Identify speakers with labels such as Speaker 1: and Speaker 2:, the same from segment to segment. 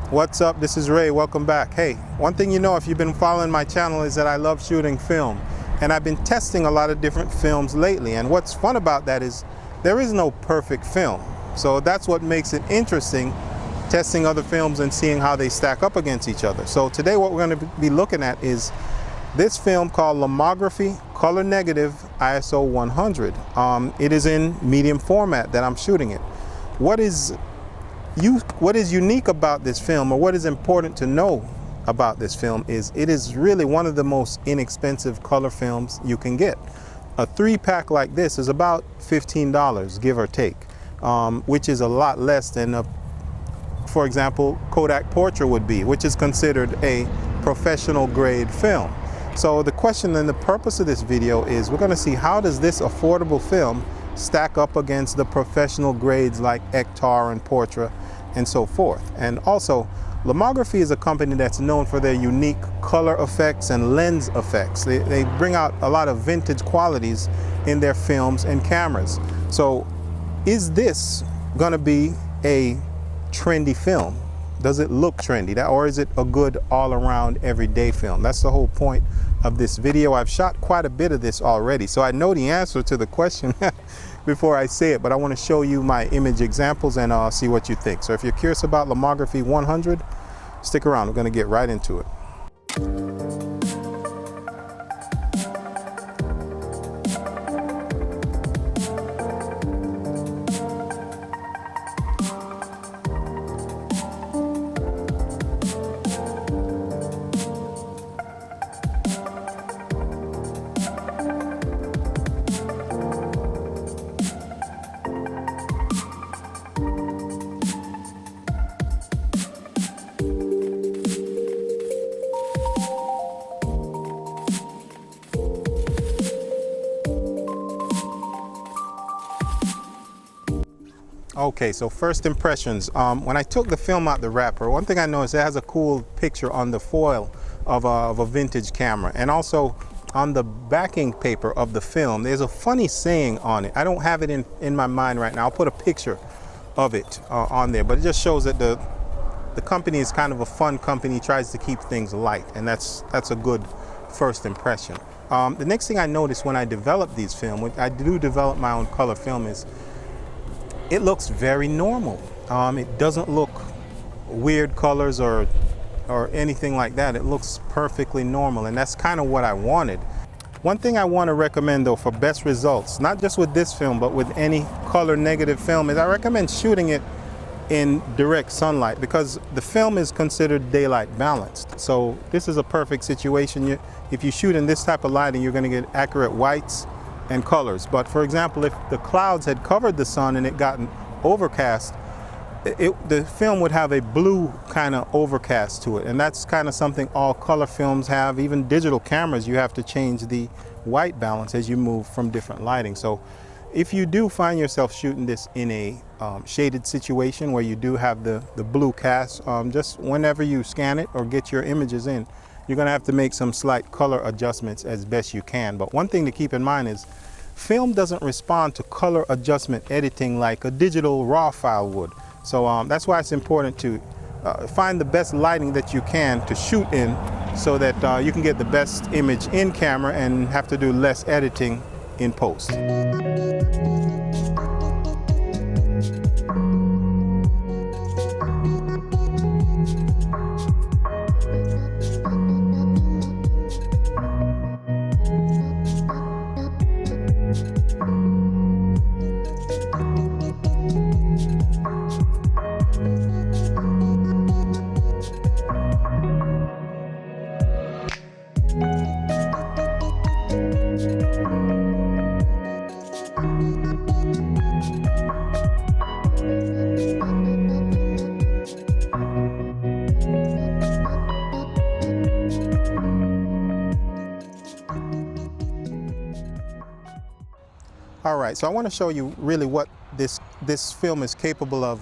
Speaker 1: What's up? This is Ray. Welcome back. Hey, one thing you know if you've been following my channel is that I love shooting film, and I've been testing a lot of different films lately, and what's fun about that is there is no perfect film. So that's what makes it interesting, testing other films and seeing how they stack up against each other. So today what we're going to be looking at is this film called Lomography Color Negative ISO 100. It is in medium format that I'm shooting it. What is unique about this film, or what is important to know about this film, is it is really one of the most inexpensive color films you can get. A 3-pack like this is about $15, give or take, which is a lot less than for example, Kodak Portrait would be, which is considered a professional grade film. So the question and the purpose of this video is we're going to see how does this affordable film stack up against the professional grades like Ektar and Portra and so forth. And also, Lomography is a company that's known for their unique color effects and lens effects. They bring out a lot of vintage qualities in their films and cameras. So is this going to be a trendy film? Does it look trendy, or is it a good all-around everyday film? That's the whole point of this video. I've shot quite a bit of this already, so I know the answer to the question before I say it, but I want to show you my image examples and see what you think. So if you're curious about Lomography 100, stick around. We're going to get right into it. Okay, so first impressions. When I took the film out the wrapper, one thing I noticed, it has a cool picture on the foil of a vintage camera, and also on the backing paper of the film there's a funny saying on it. I don't have it in my mind right now. I'll put a picture of it on there, but it just shows that the company is kind of a fun company, tries to keep things light, and that's a good first impression. The next thing I noticed when I developed these film, I do develop my own color film, is it looks very normal. It doesn't look weird colors or anything like that. It looks perfectly normal, and that's kind of what I wanted. One thing I want to recommend though for best results, not just with this film but with any color negative film, is I recommend shooting it in direct sunlight, because the film is considered daylight balanced. So this is a perfect situation. If you shoot in this type of lighting, you're going to get accurate whites and colors. But for example, if the clouds had covered the sun and it gotten overcast, the film would have a blue kind of overcast to it, and that's kind of something all color films have. Even digital cameras, you have to change the white balance as you move from different lighting. So if you do find yourself shooting this in a shaded situation where you do have the blue cast, just whenever you scan it or get your images in, you're going to have to make some slight color adjustments as best you can. But one thing to keep in mind is film doesn't respond to color adjustment editing like a digital raw file would. So that's why it's important to find the best lighting that you can to shoot in, so that you can get the best image in camera and have to do less editing in post. All right, so I want to show you really what this film is capable of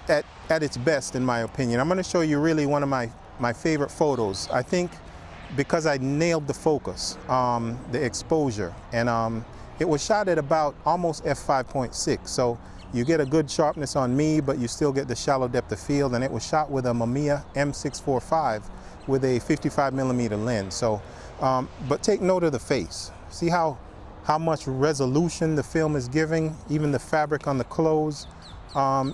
Speaker 1: at its best, in my opinion. I'm going to show you really one of my favorite photos. I think because I nailed the focus, the exposure, and it was shot at about almost f5.6. So you get a good sharpness on me, but you still get the shallow depth of field, and it was shot with a Mamiya M645 with a 55mm lens. So, but take note of the face. See how much resolution the film is giving, even the fabric on the clothes.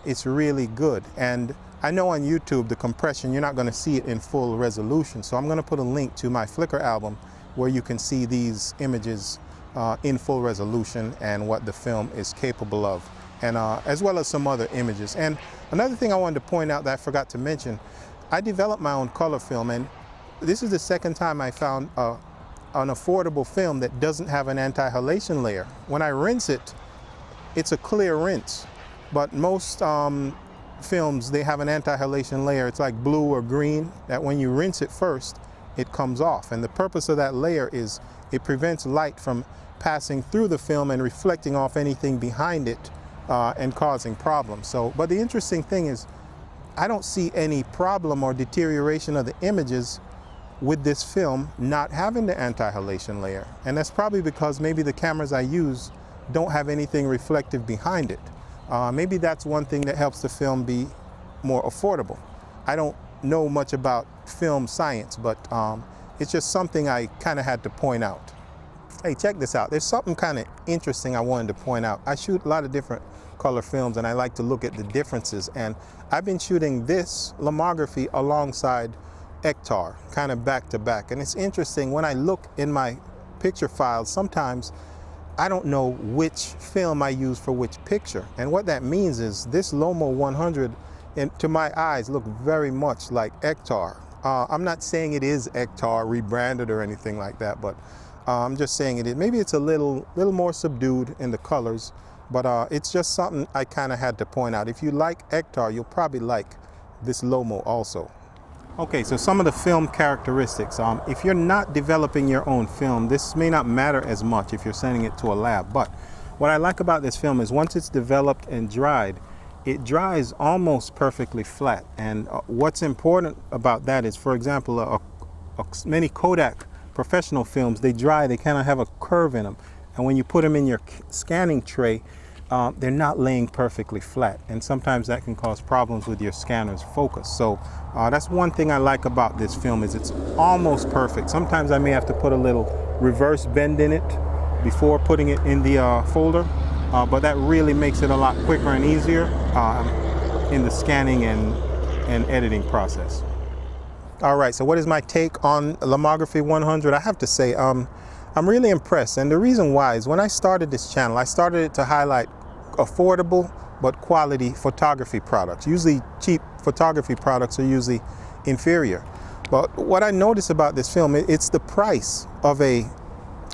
Speaker 1: It's really good. And I know on YouTube, the compression, you're not going to see it in full resolution. So I'm going to put a link to my Flickr album where you can see these images in full resolution and what the film is capable of, and as well as some other images. And another thing I wanted to point out that I forgot to mention, I developed my own color film, and this is the second time I found an affordable film that doesn't have an anti-halation layer. When I rinse it, it's a clear rinse, but most films, they have an anti-halation layer. It's like blue or green, that when you rinse it first, it comes off. And the purpose of that layer is it prevents light from passing through the film and reflecting off anything behind it and causing problems. So, but the interesting thing is, I don't see any problem or deterioration of the images with this film not having the anti-halation layer. And that's probably because maybe the cameras I use don't have anything reflective behind it. Maybe that's one thing that helps the film be more affordable. I don't know much about film science, but it's just something I kind of had to point out. Hey, check this out. There's something kind of interesting I wanted to point out. I shoot a lot of different color films, and I like to look at the differences. And I've been shooting this Lomography alongside Ektar, kind of back to back. And it's interesting, when I look in my picture files, sometimes I don't know which film I use for which picture. And what that means is this Lomo 100, and to my eyes, look very much like Ektar. I'm not saying it is Ektar rebranded or anything like that, but I'm just saying it. Maybe it's a little more subdued in the colors, but it's just something I kind of had to point out. If you like Ektar, you'll probably like this Lomo also. Okay, so some of the film characteristics. If you're not developing your own film, this may not matter as much if you're sending it to a lab. But what I like about this film is once it's developed and dried, it dries almost perfectly flat. And what's important about that is, for example, many Kodak professional films, they dry, they kind of have a curve in them. And when you put them in your scanning tray, they're not laying perfectly flat, and sometimes that can cause problems with your scanner's focus. So that's one thing I like about this film, is it's almost perfect. Sometimes I may have to put a little reverse bend in it before putting it in the folder, but that really makes it a lot quicker and easier in the scanning and editing process. All right, so what is my take on Lomography 100? I have to say, I'm really impressed, and the reason why is when I started this channel, I started it to highlight affordable but quality photography products. Usually cheap photography products are usually inferior. But what I noticed about this film, it's the price of a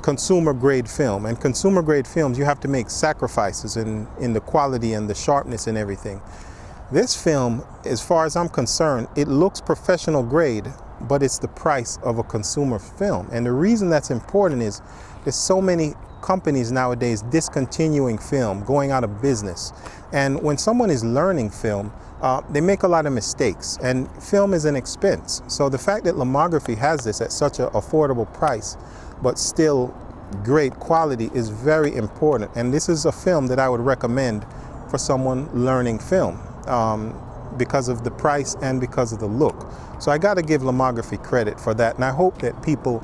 Speaker 1: consumer grade film. And consumer grade films, you have to make sacrifices in the quality and the sharpness and everything. This film, as far as I'm concerned, it looks professional grade, but it's the price of a consumer film. And the reason that's important is there's so many companies nowadays discontinuing film, going out of business. And when someone is learning film, they make a lot of mistakes, and film is an expense. So the fact that Lomography has this at such an affordable price, but still great quality, is very important. And this is a film that I would recommend for someone learning film because of the price and because of the look. So I got to give Lomography credit for that, and I hope that people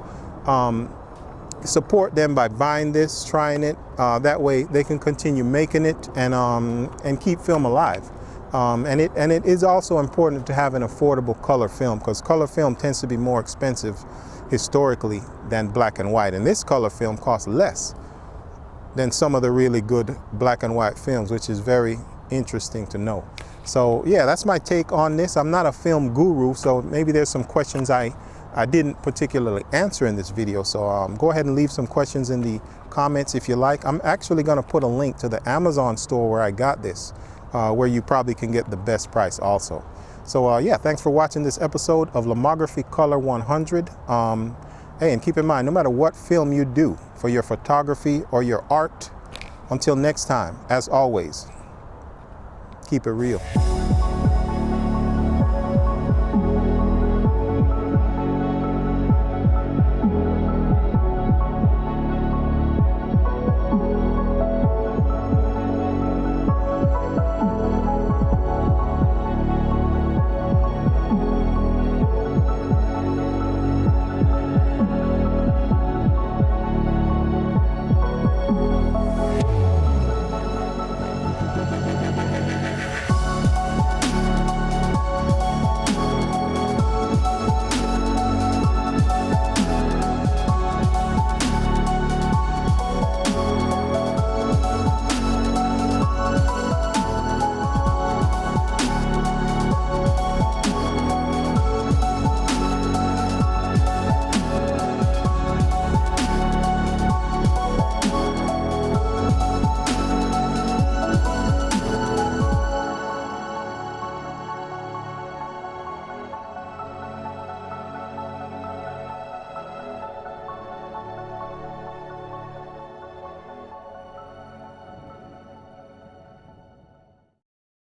Speaker 1: support them by buying this, trying it. That way they can continue making it and keep film alive. And it is also important to have an affordable color film, because color film tends to be more expensive historically than black and white. And this color film costs less than some of the really good black and white films, which is very interesting to know. So yeah, that's my take on this. I'm not a film guru, so maybe there's some questions I didn't particularly answer in this video. So go ahead and leave some questions in the comments if you like. I'm actually going to put a link to the Amazon store where I got this, where you probably can get the best price also. So yeah, thanks for watching this episode of Lomography Color 100. Hey, and keep in mind, no matter what film you do for your photography or your art, until next time, as always, keep it real.